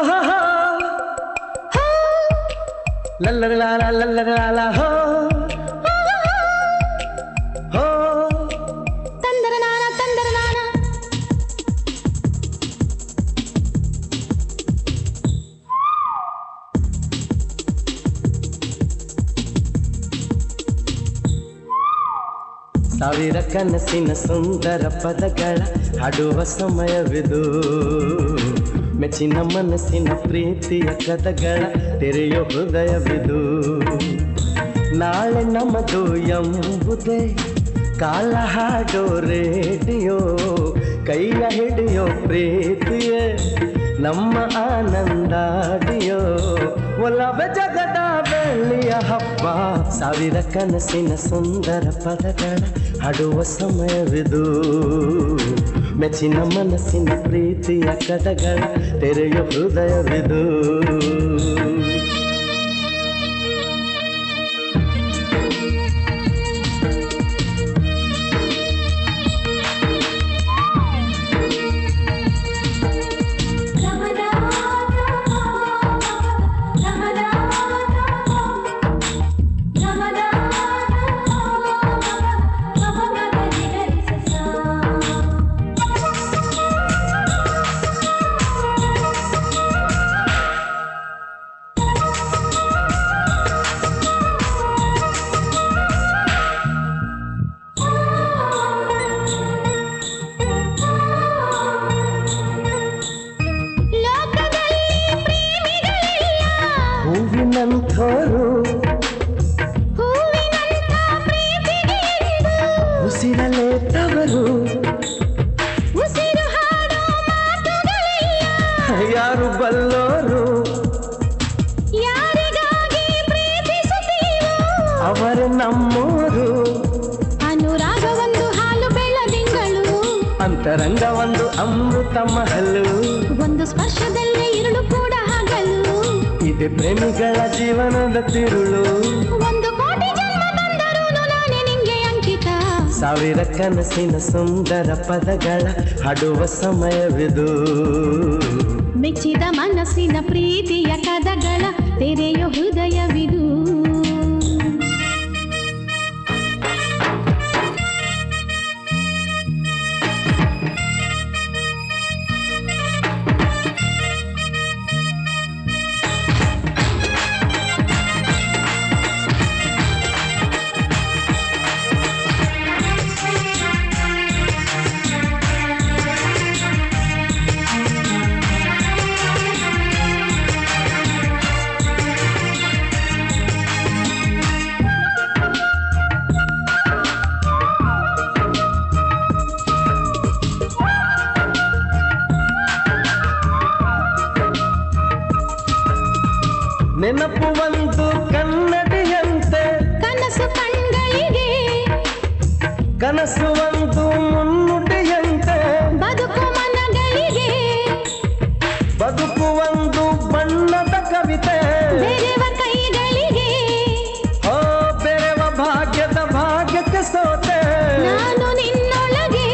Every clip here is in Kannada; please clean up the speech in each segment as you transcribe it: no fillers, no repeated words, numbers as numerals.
ha ha la la la la la la la la ho ho ತಂದರನಾನ ತಂದರನಾನ ಸಾವಿರ ಕನಸಿನ ಸುಂದರ ಪದಗಳ ಹಾಡುವ ಸಮಯವಿದು ಮೆಚ್ಚಿನ ಮನಸ್ಸಿನ ಪ್ರೀತಿಯ ಕಥಗಳ ತೆರೆಯೋ ಹೃದಯವಿದು ನಾಳೆ ನಮ್ಮದು ಎಂಬುದೇ ಕಾಲ ಹಾಡೋ ರೇಡಿಯೋ ಕೈಯ ಹಿಡಿಯೋ ಪ್ರೀತಿಯೇ ನಮ್ಮ ಆನಂದಾಡಿಯೋ ಒಲವ ಜಗದ ಬೆಳ್ಳಿಯ ಹಬ್ಬ ಸಾವಿರ ಕನಸಿನ ಸುಂದರ ಪದಗಳ ಹಾಡುವ ಸಮಯವಿದು ಮೆಚ್ಚಿನ ಮನಸ್ಸಿನ ಪ್ರೀತಿಯ ಕಥಗಳ ತೆರೆಯೋ ಹೃದಯವಿದು ಹೂವಿನಂಥೋರು ಉಸಿರಲೇತವರು ಉಸಿರು ಹಾಡೋ ಮಾತುಗಳಿಲ್ಲ ಯಾರು ಬಲ್ಲೋರು ಯಾರಿಗಾಗಿ ಪ್ರೀತಿಸುತ್ತೀವೋ ಅವರು ನಮ್ಮೋರು ಅನುರಾಗ ಒಂದು ಹಾಲು ಬೆಳದಿಂಗಳು ಅಂತರಂಗ ಒಂದು ಅಮೃತ ಮಹಲು ಒಂದು ಸ್ಪರ್ಶದಲ್ಲೇ ഇരുಳು ಕೂಡ ಹಗಲು ಇದೆ ಪ್ರೇಮಿಗಳ ಜೀವನದ ತಿರುಳು ಒಂದು ಕೋಟಿ ಜನ್ಮ ಬಂದರೂ ನಾನೇ ನಿಂಗೆ ಅಂಕಿತ ಸಾವಿರ ಕನಸಿನ ಸುಂದರ ಪದಗಳ ಹಾಡುವ ಸಮಯವಿದು ಮೆಚ್ಚಿದ ಮನಸ್ಸಿನ ಪ್ರೀತಿಯ ಕದಗಳ ತೆರೆಯೋ ಹೃದಯವಿದು ನೆನಪು ಒಂದು ಕನ್ನಡಿಯಂತೆ ಕನಸು ಕಣ್ಗಳಿಗೆ ಕನಸು ಒಂದು ಮುನ್ನುಡಿಯಂತೆ ಬದುಕು ಮನಗಳಿಗೆ ಬದುಕು ಒಂದು ಬಣ್ಣದ ಕವಿತೆ ಬೆರೆವ ಕೈಗಳಿಗೆ ಓ ಬೆರೆವ ಭಾಗ್ಯದ ಭಾಗ್ಯಕ್ಕೆ ಸೋತೆ ನಾನು ನಿನ್ನೊಳಗೆ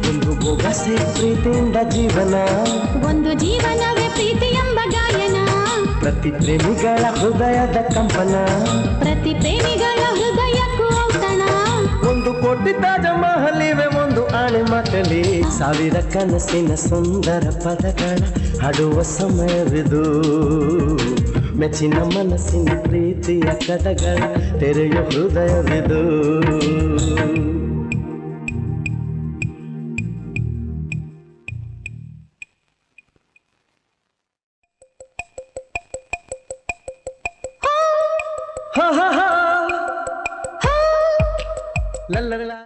ಒಂದು ಬೊಗಸೆ ಪ್ರೀತಿಯಿಂದ ಜೀವನ ಒಂದು ಜೀವನವೇ ಪ್ರೀತಿ ಎಂಬ ಗಾಯನ ಪ್ರತಿ ಪ್ರೇಮಿಗಳ ಹೃದಯದ ಕಂಪನ ಪ್ರತಿ ಪ್ರೇಮಿಗಳ ಹೃದಯಕ್ಕೂ ಔತಣ ಒಂದು ಕೋಟಿ ತಾಜ ಮಹಲಿವೆ ಒಂದು ಆಣೆ ಮಾತಲಿ ಸಾವಿರ ಕನಸಿನ ಸುಂದರ ಪದಗಳ ಹಾಡುವ ಸಮಯವಿದು ಮೆಚ್ಚಿನ ಮನಸ್ಸಿನ ಪ್ರೀತಿಯ ಕಥಗಳ ತೆರೆಯೋ ಹೃದಯವಿದು ha ha ha la la la